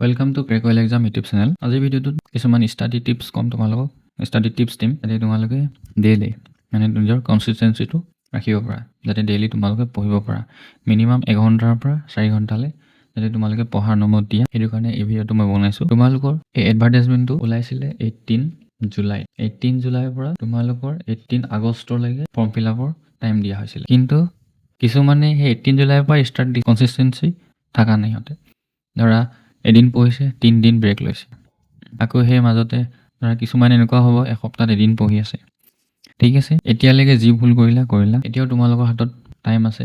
Welcome to crack oil exam YouTube channel. আজিৰ ভিডিঅ'টোত কিছুমান ষ্টাডি টিপছ ক'ম তোমালোকক। ষ্টাডি টিপছ দিম যাতে তোমালোকে ডেইলি নিজৰ কনচিষ্টেঞ্চিটো ৰাখিব পৰা, যাতে ডেইলি তোমালোকে পঢ়িব পৰা। মিনিমাম 1 ঘণ্টাৰ পৰা 4 ঘণ্টালৈ যাতে তোমালোকে পঢ়াৰ নম্বৰত দিয়া, সেইটো কাৰণে এই ভিডিঅ'টো মই বনাইছোঁ। তোমালোকৰ এই এডভাৰটাইজমেণ্টটো ওলাইছিলে 18 জুলাই। 18 জুলাইৰ পৰা তোমালোকৰ 18 আগষ্টলৈকে ফৰ্ম ফিল আপৰ টাইম দিয়া হৈছিলে, কিন্তু কিছুমানে সেই 18 জুলাইৰ পৰা ষ্টাৰ্ট দি কনচিষ্টেঞ্চি থকা নাই। সিহঁতে ধৰা এদিন পঢ়িছে, 3 দিন ব্ৰেক লৈছে, আকৌ সেই মাজতে ধৰা কিছুমান এনেকুৱা হ'ব এসপ্তাহত এদিন পঢ়ি আছে। ঠিক আছে, এতিয়ালৈকে যি ভুল কৰিলা, এতিয়াও তোমালোকৰ হাতত টাইম আছে,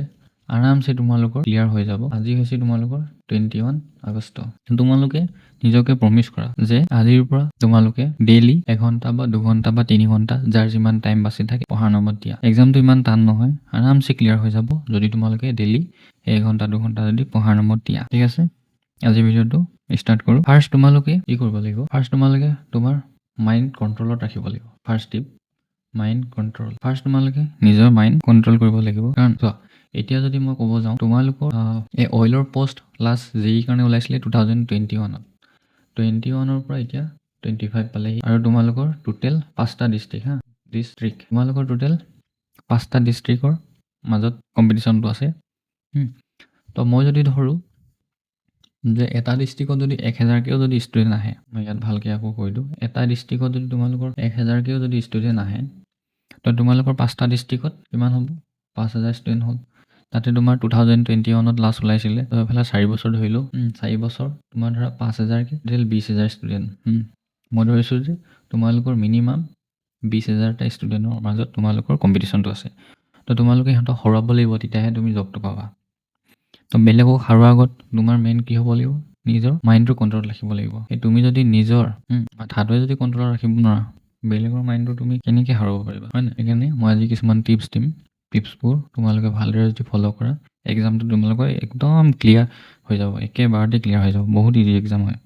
আৰামছে তোমালোকৰ ক্লিয়াৰ হৈ যাব। আজি হৈছে তোমালোকৰ 21 আগষ্ট। তোমালোকে নিজকে প্ৰমিছ কৰা যে আজিৰ পৰা তোমালোকে ডেইলি 1 ঘণ্টা বা 2 ঘণ্টা বা 3 ঘণ্টা যাৰ যিমান টাইম বাচি থাকে পঢ়াৰ নামত দিয়া। এক্সামটো ইমান টান নহয়, আৰামছে ক্লিয়াৰ হৈ যাব যদি তোমালোকে ডেইলি 1 ঘণ্টা 2 ঘণ্টা যদি পঢ়াৰ নামত দিয়া। ঠিক আছে, আজি ভিডিঅ'টো ষ্টাৰ্ট কৰোঁ। ফাৰ্ষ্ট তোমালোকে কি কৰিব লাগিব? ফাৰ্ষ্ট তোমালোকে তোমাৰ মাইণ্ড কণ্ট্ৰলত ৰাখিব লাগিব। ফাৰ্ষ্ট টিপ, মাইণ্ড কণ্ট্ৰল। ফাৰ্ষ্ট তোমালোকে নিজৰ মাইণ্ড কণ্ট্ৰল কৰিব লাগিব। কাৰণ চোৱা, এতিয়া যদি মই ক'ব যাওঁ, তোমালোকৰ এই অইলৰ পোষ্ট লাষ্ট JEE কাৰণে ওলাইছিলে 2021ত। 21ৰ পৰা এতিয়া 25 পালেহি, আৰু তোমালোকৰ টোটেল 5টা ডিষ্ট্ৰিক্ট তোমালোকৰ টোটেল 5টা ডিষ্ট্ৰিক্টৰ মাজত কম্পিটিশ্যনটো আছে। তো মই যদি ধৰোঁ যে এটা ডিষ্ট্ৰিক্টত যদি 1000কেও যদি ষ্টুডেণ্ট আহে, মই ইয়াত ভালকৈ আকৌ কৈ দিওঁ, এটা ডিষ্ট্ৰিক্টত যদি তোমালোকৰ 1000কেও যদি ষ্টুডেণ্ট আহে, তো তোমালোকৰ 5টা ডিষ্ট্ৰিক্টত কিমান হ'ব? 5000 ষ্টুডেণ্ট হ'ল। তাতে তোমাৰ 2021ত লাষ্ট ওলাইছিলে, তো এইফালে 4 বছৰ ধৰিলোঁ, 4 বছৰ তোমাৰ ধৰা 5000কে টোটেল 20000 ষ্টুডেণ্ট। মই ধৰিছোঁ যে তোমালোকৰ মিনিমাম 20000টা ষ্টুডেণ্টৰ মাজত তোমালোকৰ কম্পিটিশ্যনটো আছে। তো তোমালোকে সিহঁতক হৰাব লাগিব, তেতিয়াহে তুমি জবটো পাবা। তো বেলেগক হাৰোৱাৰ আগত তোমাৰ মেইন কি হ'ব লাগিব? নিজৰ মাইণ্ডটো কণ্ট্ৰলত ৰাখিব লাগিব। এই তুমি যদি নিজৰ মাথাটোৱে যদি কণ্ট্ৰলত ৰাখিব নোৱাৰা, বেলেগৰ মাইণ্ডটো তুমি কেনেকৈ হাৰাব পাৰিবা, হয় নাই? সেইকাৰণে মই আজি কিছুমান টিপছ দিম। টিপছবোৰ তোমালোকে ভালদৰে যদি ফ'ল' কৰা, এক্সামটো তোমালোকৰ একদম ক্লিয়াৰ হৈ যাব, একেবাৰতে ক্লিয়াৰ হৈ যাব। বহুত ইজি এক্সাম হয়।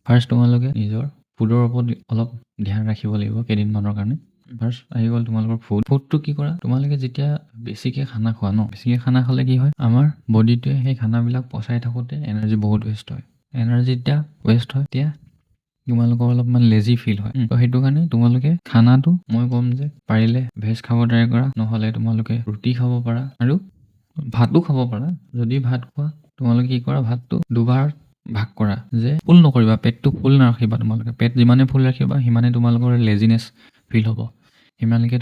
ফাৰ্ষ্ট তোমালোকে নিজৰ ফুডৰ ওপৰত অলপ ধ্যান ৰাখিব লাগিব কেইদিনমানৰ কাৰণে। ফাৰ্ষ্ট আহি গ'ল তোমালোকৰ ফুডটো কি কৰা? তোমালোকে যেতিয়া বেছিকৈ খানা খোৱা ন, বেছিকৈ খানা খালে কি হয়, আমাৰ বডিটোৱে সেই খানাবিলাক পচাই থাকোঁতে এনাৰ্জি বহুত ৱেষ্ট হয়। এনাৰ্জি যেতিয়া ৱেষ্ট হয়, তেতিয়া তোমালোকৰ অলপমান লেজি ফিল হয়। তো সেইটো কাৰণে তোমালোকে খানাটো মই ক'ম যে পাৰিলে ভেজ খাব ট্ৰাই কৰা, নহ'লে তোমালোকে ৰুটি খাব পাৰা, আৰু ভাতো খাব পাৰা। যদি ভাত খোৱা, তোমালোকে কি কৰা, ভাতটো দুবাৰ ভাগ কৰা, যে ফুল নকৰিবা, পেটটো ফুল নাৰাখিবা। তোমালোকে পেট যিমানে ফুল ৰাখিবা, সিমানে তোমালোকৰ লেজিনেছ ফিল হ'ব, সিমানকৈ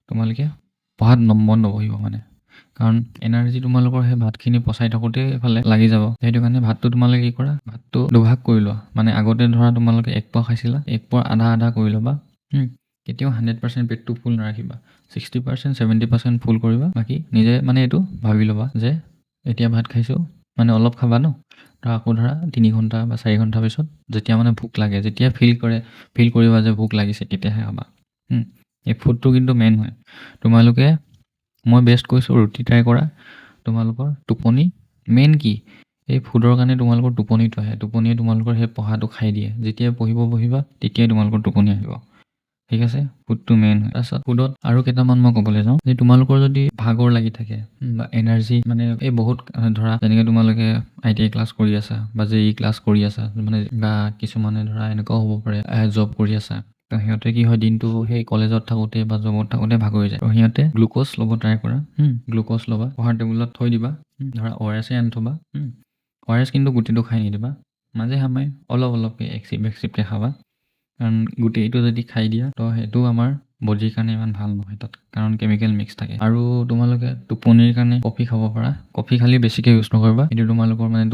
তোমালোকে পঢ়াত মন নবহিব মানে। কাৰণ এনাৰ্জি তোমালোকৰ সেই ভাতখিনি পচাই থাকোঁতে এইফালে লাগি যাব। সেইটো কাৰণে ভাতটো তোমালোকে কি কৰা, ভাতটো দুভাগ কৰি লোৱা। মানে আগতে ধৰা তোমালোকে 1 পোৱা খাইছিলা, 1 পোৱাৰ আধা কৰি ল'বা। কেতিয়াও 100% পেটটো ফুল নাৰাখিবা, 60% 70% ফুল কৰিবা। বাকী নিজে মানে এইটো ভাবি ল'বা যে এতিয়া ভাত খাইছোঁ, মানে অলপ খাবা ন, তো আকৌ ধৰা 3 ঘণ্টা বা 4 ঘণ্টা পিছত যেতিয়া মানে ভোক লাগে, যেতিয়া ফিল কৰিবা যে ভোক লাগিছে, তেতিয়াহে খাবা। এই ফুডটো কিন্তু মেইন হয়। তোমালোকে, মই বেষ্ট কৈছোঁ, ৰুটি ট্ৰাই কৰা। তোমালোকৰ টোপনি মেইন কি, এই ফুডৰ কাৰণে তোমালোকৰ টোপনিটো আহে। টোপনিয়ে তোমালোকৰ সেই পঢ়াটো খাই দিয়ে। যেতিয়া বহিবা, তেতিয়াই তোমালোকৰ টোপনি আহিব। ঠিক আছে, ফুডটো মেইন হয়। তাৰপিছত ফুডত আৰু কেইটামান মই ক'বলৈ যাওঁ, যে তোমালোকৰ যদি ভাগৰ লাগি থাকে বা এনাৰ্জি মানে এই বহুত ধৰা, যেনেকৈ তোমালোকে ITI ক্লাছ কৰি আছা বা JEE ক্লাছ কৰি আছা, মানে বা কিছুমানে ধৰা এনেকুৱাও হ'ব পাৰে জব কৰি আছা, তো সিহঁতে কি হয়, দিনটো সেই কলেজত থাকোঁতে বা জবত থাকোঁতে ভাগৰি যায়। তো সিহঁতে গ্লুক'জ ল'ব ট্ৰাই কৰা। গ্লুক'জ ল'বা, পঢ়াৰ টেবুলত থৈ দিবা। ধৰা ORS আনি থ'বা। ORS কিন্তু গোটেইটো খাই নিদিবা, মাজে সময়ে অলপকৈ এক চিপকৈ খাবা। কাৰণ গোটেইটো যদি খাই দিয়া, তো সেইটো আমাৰ বডিৰ কাৰণে ইমান ভাল নহয়, তাত কাৰণ কেমিকেল মিক্স থাকে। আৰু তোমালোকে টোপনিৰ কাৰণে কফি খাব পাৰা। কফি খালি বেছিকৈ ইউজ নকৰিবা, কিন্তু তোমালোকৰ মানে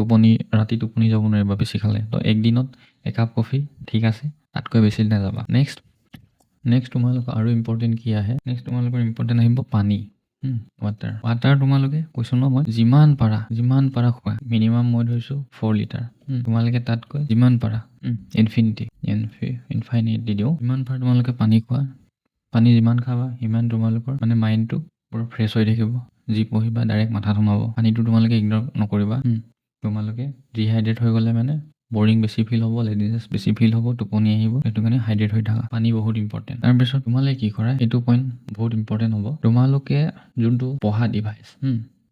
ৰাতি টোপনি যাব নোৱাৰিবা বেছি খালে। তো একদিনত 1 কাপ কফি ঠিক আছে, তাতকৈ বেছি নাযাবা। নেক্সট তোমালোকৰ আৰু ইম্পৰ্টেণ্ট কি আহে? নেক্সট তোমালোকৰ ইম্পৰ্টেণ্ট আহিব পানী, ৱাটাৰ তোমালোকে কৈছোঁ ন, মই যিমান পাৰা খোৱা। মিনিমাম মই ধৰিছোঁ 4 লিটাৰ। তোমালোকে তাতকৈ যিমান পাৰা ইনফাইনাইট দি দিওঁ, যিমান পাৰা তোমালোকে পানী খোৱা। পানী যিমান খাবা, সিমান তোমালোকৰ মানে মাইণ্ডটো পুৰা ফ্ৰেছ হৈ থাকিব। যি পঢ়িবা ডাইৰেক্ট মাথাত সোমাব। পানীটো তোমালোকে ইগন'ৰ নকৰিবা। তোমালোকে ডিহাইড্ৰেট হৈ গ'লে মানে বৰিং বেছি ফিল হ'ব, লেজিনেছ বেছি ফিল হ'ব, টোপনি আহিব। সেইটো কাৰণে হাইড্ৰেট হৈ থাকা। পানী বহুত ইম্পৰ্টেণ্ট। তাৰপিছত তোমালোকে কি কৰা, এইটো পইণ্ট বহুত ইম্পৰ্টেণ্ট হ'ব। তোমালোকে যোনটো পঢ়া ডিভাইচ,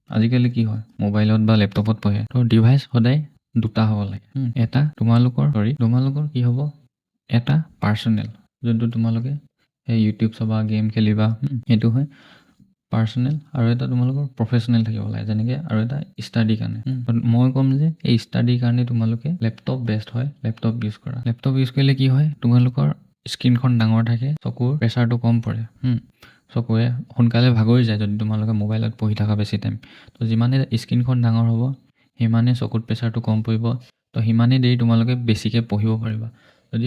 আজিকালি কি হয়, মোবাইলত বা লেপটপত পঢ়ে, তো ডিভাইচ সদায় দুটা হ'ব লাগে। এটা তোমালোকৰ কি হ'ব, এটা পাৰ্চনেল, যোনটো তোমালোকে সেই ইউটিউব চাবা, গেম খেলিবা, সেইটো হয় পাৰ্চনেল। আৰু এটা তোমালোকৰ প্ৰফেচনেল থাকিব লাগে, যেনেকৈ আৰু এটা ষ্টাডিৰ কাৰণে। মই ক'ম যে এই ষ্টাডিৰ কাৰণে তোমালোকে লেপটপ বেষ্ট হয়, লেপটপ ইউজ কৰা। লেপটপ ইউজ কৰিলে কি হয়, তোমালোকৰ স্ক্ৰীনখন ডাঙৰ থাকে, চকুৰ প্ৰেছাৰটো কম পৰে। চকুৰে সোনকালে ভাগৰি যায় যদি তোমালোকে মোবাইলত পঢ়ি থকা বেছি টাইম। তো যিমানে স্ক্ৰীনখন ডাঙৰ হ'ব সিমানে চকুত প্ৰেছাৰটো কম পৰিব, তো সিমানেই দেৰি তোমালোকে বেছিকৈ পঢ়িব পাৰিবা। যদি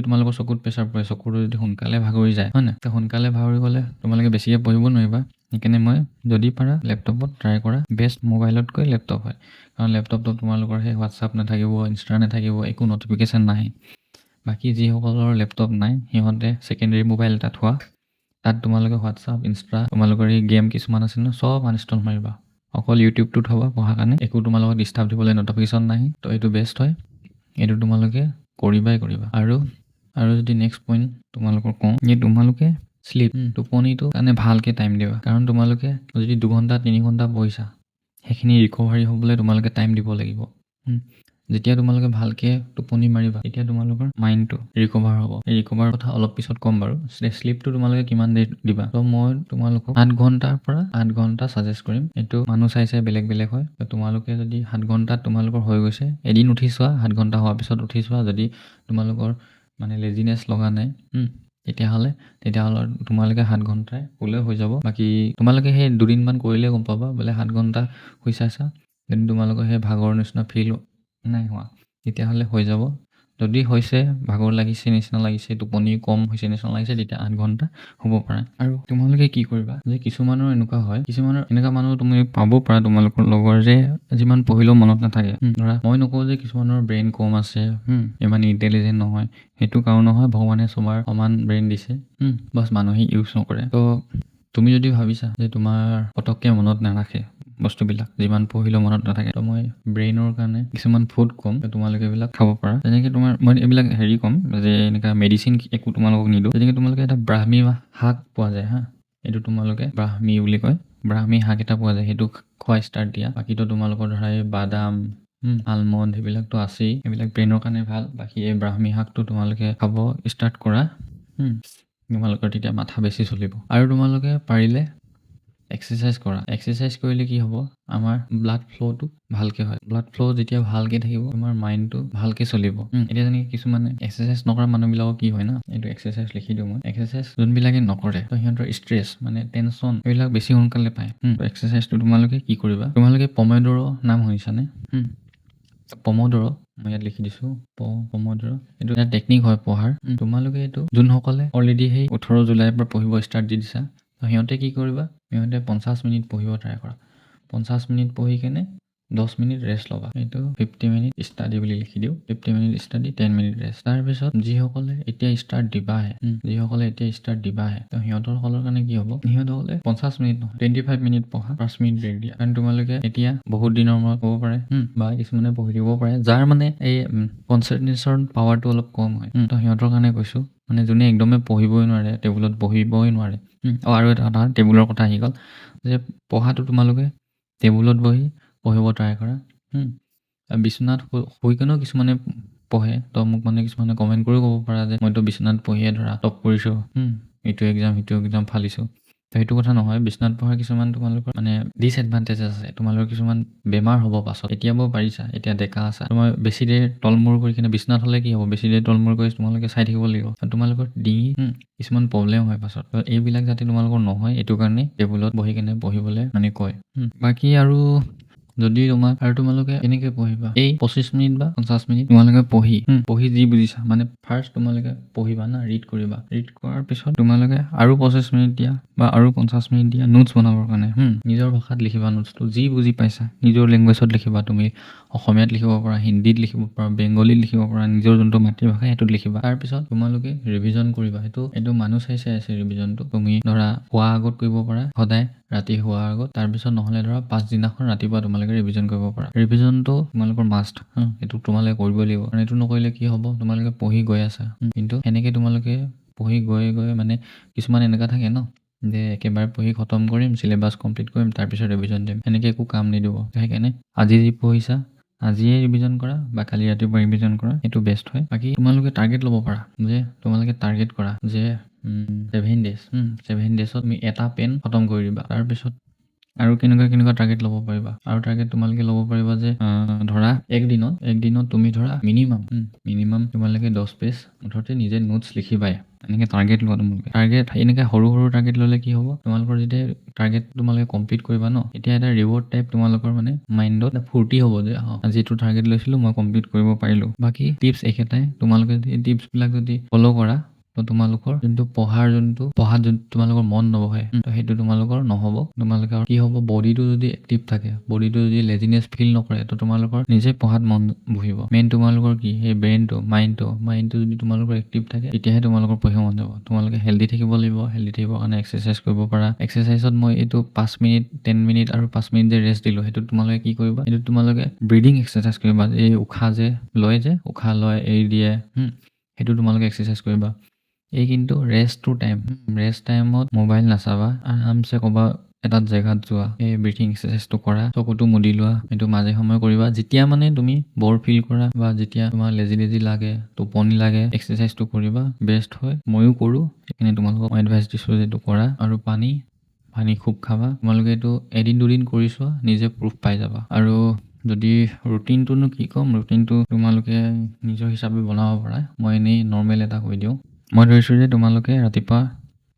তোমালোকৰ চকুত প্ৰেছাৰ পৰে, চকুটো যদি সোনকালে ভাগৰি যায়, হয় নাই, তো সোনকালে ভাগৰি গ'লে তোমালোকে বেছিকৈ পঢ়িব নোৱাৰিবা। সেইকাৰণে মই যদি পাৰা লেপটপত ট্ৰাই কৰা, বেষ্ট মোবাইলতকৈ লেপটপ হয়। কাৰণ লেপটপটো তোমালোকৰ সেই হোৱাটছআপ নাথাকিব, ইনষ্টা নাথাকিব, একো নটিফিকেশ্যন নাহে। বাকী যিসকলৰ লেপটপ নাই সিহঁতে ছেকেণ্ডেৰী মোবাইল এটা থোৱা, তাত তোমালোকে হোৱাটছআপ, ইনষ্টা, তোমালোকৰ এই গেম কিছুমান আছে ন, চব আনইনষ্টল মাৰিবা। অকল ইউটিউবটো থ'বা পঢ়াৰ কাৰণে, একো তোমালোকক ডিষ্টাৰ্ব দিবলৈ নটিফিকেশ্যন নাহে। তো এইটো বেষ্ট হয়, এইটো তোমালোকে কৰিবাই কৰিবা। আৰু যদি নেক্সট পইণ্ট তোমালোকৰ কওঁ, যে তোমালোকে শ্লিপ, টোপনিটো কাৰণে ভালকৈ টাইম দিবা। কাৰণ তোমালোকে যদি 2 ঘণ্টা 3 ঘণ্টা পঢ়িছা, সেইখিনি ৰিকভাৰী হ'বলৈ তোমালোকে টাইম দিব লাগিব। যেতিয়া তোমালোকে ভালকৈ টোপনি মাৰিবা, তেতিয়া তোমালোকৰ মাইণ্ডটো ৰিকভাৰ হ'ব। এই ৰিকভাৰ কথা অলপ পিছত ক'ম বাৰু। শ্লিপটো তোমালোকে কিমান দেৰি দিবা, তো মই তোমালোকক 8 ঘণ্টাৰ পৰা 8 ঘণ্টা ছাজেষ্ট কৰিম। এইটো মানুহ চাই বেলেগ বেলেগ হয়। তো তোমালোকে যদি 7 ঘণ্টাত তোমালোকৰ হৈ গৈছে, এদিন উঠি চোৱা, 7 ঘণ্টা হোৱাৰ পিছত উঠি চোৱা, যদি তোমালোকৰ মানে লেজিনেছ লগা নাই, তেতিয়াহ'লে তোমালোকে 7 ঘণ্টাই শুলে হৈ যাব। বাকী তোমালোকে সেই 2 দিনমান কৰিলে গম পাবা, বোলে 7 ঘণ্টা শুই চাইছা, যদি তোমালোকৰ সেই ভাগৰ নিচিনা ফিল নাই হোৱা, তেতিয়াহ'লে হৈ যাব। যদি হৈছে, ভাগৰ লাগিছে নিচিনা লাগিছে, টোপনি কম হৈছে নিচিনা লাগিছে, তেতিয়া 8 ঘণ্টা হ'ব পাৰে। আৰু তোমালোকে কি কৰিবা, যে কিছুমানৰ এনেকুৱা মানুহ তুমি পাব পাৰা তোমালোকৰ লগৰ, যে যিমান পঢ়িলেও মনত নাথাকে। ধৰা মই নকওঁ যে কিছুমানৰ ব্ৰেইন কম আছে, ইমান ইণ্টেলিজেণ্ট নহয়, সেইটো কাৰণ নহয়। ভগৱানে চবৰ সমান ব্ৰেইন দিছে, বাছ মানুহে ইউজ নকৰে। তো তুমি যদি ভাবিছা যে তোমাৰ পটককৈ মনত নাৰাখে বস্তুবিলাক, যিমান পঢ়িলেও মনত নাথাকে, তো মই ব্ৰেইনৰ কাৰণে কিছুমান ফুড ক'ম, তোমালোকে এইবিলাক খাব পাৰা। যেনেকৈ মই এইবিলাক ক'ম, যে এনেকুৱা মেডিচিন একো তোমালোকক নিদিওঁ। যেনেকৈ তোমালোকে এটা ব্ৰাহ্মী শাক পোৱা যায়, এইটো তোমালোকে ব্ৰাহ্মী বুলি কয়, ব্ৰাহ্মী শাক এটা পোৱা যায়, সেইটো খোৱা ষ্টাৰ্ট দিয়া। বাকীতো তোমালোকৰ ধৰা এই বাদাম, আলমণ্ড, সেইবিলাকতো আছেই, এইবিলাক ব্ৰেইনৰ কাৰণে ভাল। বাকী এই ব্ৰাহ্মী শাকটো তোমালোকে খাব ষ্টাৰ্ট কৰা, তোমালোকৰ তেতিয়া মাথা বেছি চলিব। আৰু তোমালোকে পাৰিলে এক্সাৰচাইজ কৰা। এক্সাৰচাইজ কৰিলে কি হ'ব, আমাৰ ব্লাড ফ্ল'টো ভালকৈ হয়। ব্লাড ফ্ল' যেতিয়া ভালকৈ থাকিব, তোমাৰ মাইণ্ডটো ভালকৈ চলিব। এতিয়া যেনেকৈ কিছুমানে এক্সাৰচাইজ নকৰা মানুহবিলাকক কি হয় না, এইটো এক্সাৰচাইজ লিখি দিওঁ মই। এক্সাৰচাইজ যোনবিলাকে নকৰে, তো সিহঁতৰ ষ্ট্ৰেছ মানে টেনশ্যন এইবিলাক বেছি সোনকালে পায়। এক্সাৰচাইজটো তোমালোকে কি কৰিবা, তোমালোকে পমেডৰ নাম শুনিছানে? পমডৰ, মই ইয়াত লিখি দিছোঁ, পমডৰ। এইটো এটা টেকনিক হয় পঢ়াৰ। তোমালোকে এইটো যোনসকলে অলৰেডি সেই 18 জুলাইৰ পৰা পঢ়িব ষ্টাৰ্ট দি দিছা, তো সিহঁতে কি কৰিবা, সিহঁতে 50 মিনিট পঢ়িব ট্ৰাই কৰা। 50 মিনিট পঢ়ি কেনে 10 মিনিট ৰেষ্ট ল'বা। এইটো 50 মিনিট ষ্টাডি বুলি লিখি দিওঁ। 50 মিনিট ষ্টাডি, 10 মিনিট ৰেষ্ট। তাৰপিছত যিসকলে এতিয়া ষ্টাৰ্ট দিবাহে, তো সিহঁতৰ কাৰণে কি হ'ব, সিহঁতসকলে 50 মিনিট নহয়, 25 মিনিট পঢ়া, 5 মিনিট ব্ৰেক দিয়া। কাৰণ তোমালোকে এতিয়া বহুত দিনৰ মূৰত হ'ব পাৰে, বা কিছুমানে পঢ়ি দিব পাৰে, যাৰ মানে এই কনচেন্ট্ৰেশ্যন পাৱাৰটো অলপ কম হয়, তো সিহঁতৰ কাৰণে কৈছোঁ। মানে যোনে একদমেই পঢ়িবই নোৱাৰে, টেবুলত বহিবই নোৱাৰে। আৰু এটা কথা, টেবুলৰ কথা আহি গ'ল, যে পঢ়াটো তোমালোকে টেবুলত বহি পঢ়িব ট্ৰাই কৰা। বিচনাত শুই কেনেও কিছুমানে পঢ়ে, তো মোক মানে কিছুমানে কমেণ্ট কৰিও ক'ব পাৰা যে মইতো বিচনাত পঢ়িয়ে ধৰা টপ কৰিছোঁ, ইটো এক্সাম ফালিছোঁ। তো সেইটো কথা নহয়। বিচনাত পঢ়া কিছুমান তোমালোকৰ মানে ডিছএডভান্টেজেছ আছে। তোমালোকৰ কিছুমান বেমাৰ হ'ব পাছত, এতিয়াব পাৰিছা, এতিয়া ডেকা আছা, তোমাৰ বেছি দেৰি তলমূৰ কৰি কিনে বিচনাত হ'লে কি হ'ব, বেছি দেৰি তলমূৰ কৰি তোমালোকে চাই থাকিব লাগিব, তোমালোকৰ ডিঙি কিছুমান প্ৰব্লেম হয় পাছত। তো এইবিলাক যাতে তোমালোকৰ নহয়, এইটো কাৰণে টেবুলত বহি কেনে পঢ়িবলৈ মানে কয়। বাকী আৰু যদি তোমালোকে এনেকৈ পঢ়িবা, এই 25 মিনিট বা 50 মিনিট তোমালোকে পঢ়ি যি বুজিছা, মানে ফাৰ্ষ্ট তোমালোকে পঢ়িবা না, ৰিড কৰিবা। ৰিড কৰাৰ পিছত তোমালোকে আৰু 25 মিনিট দিয়া বা আৰু 50 মিনিট দিয়া নোটছ বনাবৰ কাৰণে। নিজৰ ভাষাত লিখিবা নোটছটো, যি বুজি পাইছা নিজৰ লেংগুৱেজত লিখিবা। তুমি অসমীয়াত লিখিব পাৰা, হিন্দীত লিখিব পাৰা, বেংগলীত লিখিব পাৰা, নিজৰ যোনটো মাতৃভাষা সেইটোত লিখিবা। তাৰপিছত তোমালোকে ৰিভিজন কৰিবা। এইটো মানুহ চাই আছে ৰিভিজনটো। তুমি ধৰা শোৱাৰ আগত কৰিব পাৰা, সদায় ৰাতি শোৱাৰ আগত। তাৰপিছত নহ'লে ধৰা পাছদিনাখন ৰাতিপুৱা তোমালোকে ৰিভিজন কৰিব পাৰা। ৰিভিজনটো তোমালোকৰ মাষ্ট, এইটো তোমালোকে কৰিবই লাগিব। কাৰণ এইটো নকৰিলে কি হ'ব, তোমালোকে পঢ়ি গৈ আছা, কিন্তু সেনেকৈ তোমালোকে পঢ়ি গৈ মানে কিছুমান এনেকুৱা থাকে ন, যে একেবাৰে পঢ়ি খতম কৰিম, চিলেবাছ কমপ্লিট কৰিম, তাৰপিছত ৰিভিজন দিম, সেনেকৈ একো কাম নিদিব। সেইকাৰণে আজি যি পঢ়িছা আজিয়ে ৰিভিজন কৰা বা কালি ৰাতিপুৱা ৰিভিজন কৰা, সেইটো বেষ্ট হয়। বাকী তোমালোকে টাৰ্গেট ল'ব পাৰা যে তোমালোকে টাৰ্গেট কৰা যে 7 ডেজ 7 ডেজত তুমি এটা পেন খতম কৰি দিবা। তাৰপিছত আৰু কেনেকুৱা টাৰ্গেট ল'ব পাৰিবা, আৰু টাৰ্গেট তোমালোকে ল'ব পাৰিবা যে ধৰা একদিনত তুমি ধৰা মিনিমাম তোমালোকে 10 পেজ মুঠতে নিজে নোটছ লিখিবাই। এনেকৈ টাৰ্গেট লোৱা তোমালোকে। টাৰ্গেট এনেকৈ সৰু টাৰ্গেট ল'লে কি হ'ব, তোমালোকৰ যেতিয়া টাৰ্গেট তোমালোকে কমপ্লিট কৰিবা ন, এতিয়া এটা ৰিৱাৰ্ড টাইপ তোমালোকৰ মানে মাইণ্ডত ফূৰ্তি হ'ব যে আজি এইটো টাৰ্গেট লৈছিলোঁ মই কমপ্লিট কৰিব পাৰিলোঁ। বাকী টিপছ একেটাই, তোমালোকে এই টিপছবিলাক যদি ফ'ল' কৰা তো তোমালোকৰ পঢ়াত যোনটো তোমালোকৰ মন নবহে, তো সেইটো তোমালোকৰ নহ'ব। তোমালোকৰ কি হ'ব, বডিটো যদি এক্টিভ থাকে, বডিটো যদি লেজিনেছ ফিল নকৰে, তো তোমালোকৰ নিজে পঢ়াত মন বহিব। মেইন তোমালোকৰ কি, সেই ব্ৰেইনটো মাইণ্ডটো যদি তোমালোকৰ এক্টিভ থাকে, তেতিয়াহে তোমালোকৰ পঢ়িব মন যাব। তোমালোকে হেল্ডি থাকিব লাগিব। হেল্ডি থাকিবৰ কাৰণে এক্সাৰচাইজ কৰিব পাৰা। এক্সাৰচাইজত মই এইটো 5 মিনিট 10 মিনিট আৰু 5 মিনিট যে ৰেষ্ট দিলোঁ, সেইটো তোমালোকে কি কৰিবা, সেইটো তোমালোকে ব্ৰিডিং এক্সাৰচাইজ কৰিবা। এই উশাহ লয় এৰি দিয়ে, সেইটো তোমালোকে এক্সাৰচাইজ কৰিবা। এই কিন্তু ৰেষ্ট টাইমত মোবাইল নাচাবা, আৰামছে ক'বা এটা জেগাত যোৱা, এই ব্ৰিথিং এক্সাৰচাইজটো কৰা, চকুটো মুদি লোৱা, এইটো মাজে সময়ে কৰিবা। যেতিয়া মানে তুমি ব'ৰ ফিল কৰা বা যেতিয়া তোমাৰ লেজি লাগে, টোপনি লাগে, এক্সাৰচাইজটো কৰিবা, বেষ্ট হয়। ময়ো কৰোঁ, সেইখিনি তোমালোকক মই এডভাইচ দিছোঁ যে এইটো কৰা। আৰু পানী খুব খাবা। তোমালোকে এইটো এদিন দুদিন কৰি চোৱা, নিজে প্ৰুফ পাই যাবা। আৰু যদি ৰুটিনটোনো কি ক'ম, ৰুটিনটো তোমালোকে নিজৰ হিচাপে বনাব পাৰা। মই এনেই নৰ্মেল এটা কৈ দিওঁ। মই ধৰিছোঁ যে তোমালোকে ৰাতিপুৱা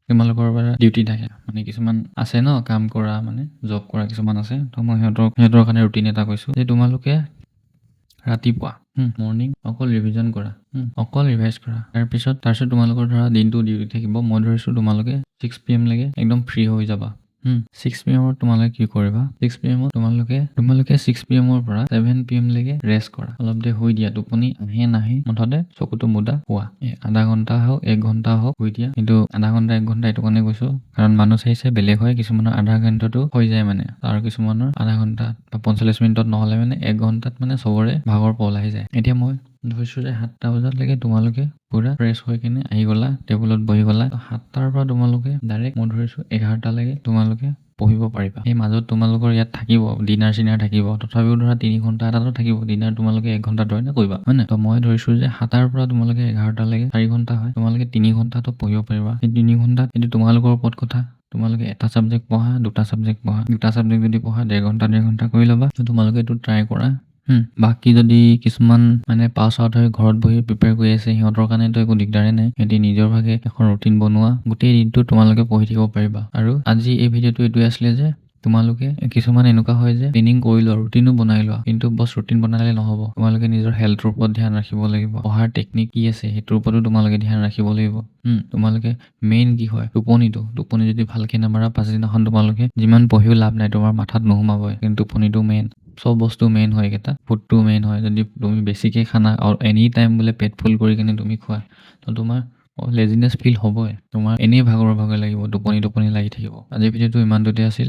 তোমালোকৰ পৰা ডিউটি থাকে, মানে কিছুমান আছে ন কাম কৰা, মানে জব কৰা কিছুমান আছে, তো মই সিহঁতৰ কাৰণে ৰুটিন এটা কৈছোঁ যে তোমালোকে ৰাতিপুৱা মৰ্ণিং অকল ৰিভিজন কৰা, অকল ৰিভাইজ কৰা। তাৰপিছত তোমালোকৰ ধৰা দিনটো ডিউটি থাকিব। মই ধৰিছোঁ তোমালোকে 6 PM লৈকে একদম ফ্ৰী হৈ যাবা। 6 PM তোমালোকে কি কৰিবা, 6 PM তোমালোকে 6 PM পৰা 7 PM লৈকে ৰেষ্ট কৰা। অলপ দেৰি শুই দিয়া, টোপনি আহে নাহে মুঠতে চকুটো মুদা শুৱা। আধা ঘণ্টা হওক 1 ঘণ্টা হওক শুই দিয়া। কিন্তু আধা ঘণ্টা 1 ঘণ্টা এইটো কাৰণে কৈছোঁ, কাৰণ মানুহ চাইছে বেলেগ হয়। কিছুমানৰ আধা ঘণ্টাটো হৈ যায় মানে, আৰু কিছুমানৰ আধা ঘণ্টা বা 45 মিনিটত নহ'লে মানে 1 ঘণ্টাত মানে চবৰে ভাগৰ পল আহি যায়। এতিয়া মই ধৰিছোঁ যে 7টা বজালৈকে তোমালোকে পুৰা ফ্ৰেছ হৈ কিনে আহি গ'লা, টেবুলত বহি গ'লা। 7টাৰ পৰা তোমালোকে ডাইৰেক্ট মই ধৰিছোঁ 11টালৈকে তোমালোকে পঢ়িব পাৰিবা। এই মাজত তোমালোকৰ ইয়াত থাকিব ডিনাৰ চিনাৰ থাকিব, তথাপিও ধৰা 3 ঘণ্টা এটাতো থাকিব। ডিনাৰ তোমালোকে 1 ঘণ্টা ধৰি কৰিবা, হয় নাই? তো মই ধৰিছোঁ যে 7টাৰ পৰা তোমালোকে 11টালৈকে 4 ঘণ্টা হয়, তোমালোকে 3 ঘণ্টাতো পঢ়িব পাৰিবা। সেই 3 ঘণ্টাত এইটো তোমালোকৰ ওপৰত কথা। তোমালোকে এটা ছাবজেক্ট পঢ়া, 2টা ছাবজেক্ট পঢ়া। 2টা ছাবজেক্ট যদি পঢ়া 1.5 ঘণ্টা কৰি ল'বা। তো তোমালোকে এইটো ট্ৰাই কৰা। বাকী যদি কিছুমান মানে পাছ আউট হৈ ঘৰত বহি প্ৰিপেয়াৰ কৰি আছে, সিহঁতৰ কাৰণেতো একো দিগদাৰে নাই। সিহঁতি নিজৰ ভাগে এখন ৰুটিন বনোৱা, গোটেই দিনটো তোমালোকে পঢ়ি থাকিব পাৰিবা। আৰু আজি এই ভিডিঅ'টো এইটোৱে আছিলে যে তোমালোকে কিছুমান এনেকুৱা হয় যে ট্ৰেইনিং কৰি লোৱা, ৰুটিনো বনাই লোৱা, কিন্তু বছ ৰুটিন বনালে নহ'ব। তোমালোকে নিজৰ হেল্থৰ ওপৰত ধ্যান ৰাখিব লাগিব। পঢ়াৰ টেকনিক কি আছে সেইটোৰ ওপৰতো তোমালোকে ধ্যান ৰাখিব লাগিব। তোমালোকে মেইন কি হয়, টোপনি যদি ভালকে নামাৰা, পাছদিনাখন তোমালোকে যিমান পঢ়িও লাভ নাই, তোমাৰ মাথাত নোসোমাবই। কিন্তু টোপনিটো মেইন, চব বস্তু মেইন হয়। এইকেইটা ফুডটো মেইন হয়। যদি তুমি বেছিকৈ খানা আৰু এনি টাইম বোলে পেট ফুল কৰি কিনে তুমি খোৱা, তো তোমাৰ লেজিনেছ ফিল হ'বই। তোমাৰ এনেই ভাগৰ লাগি থাকিব, টোপনি লাগি থাকিব। আজিৰ ভিডিঅ'টো ইমানটোতে আছিল।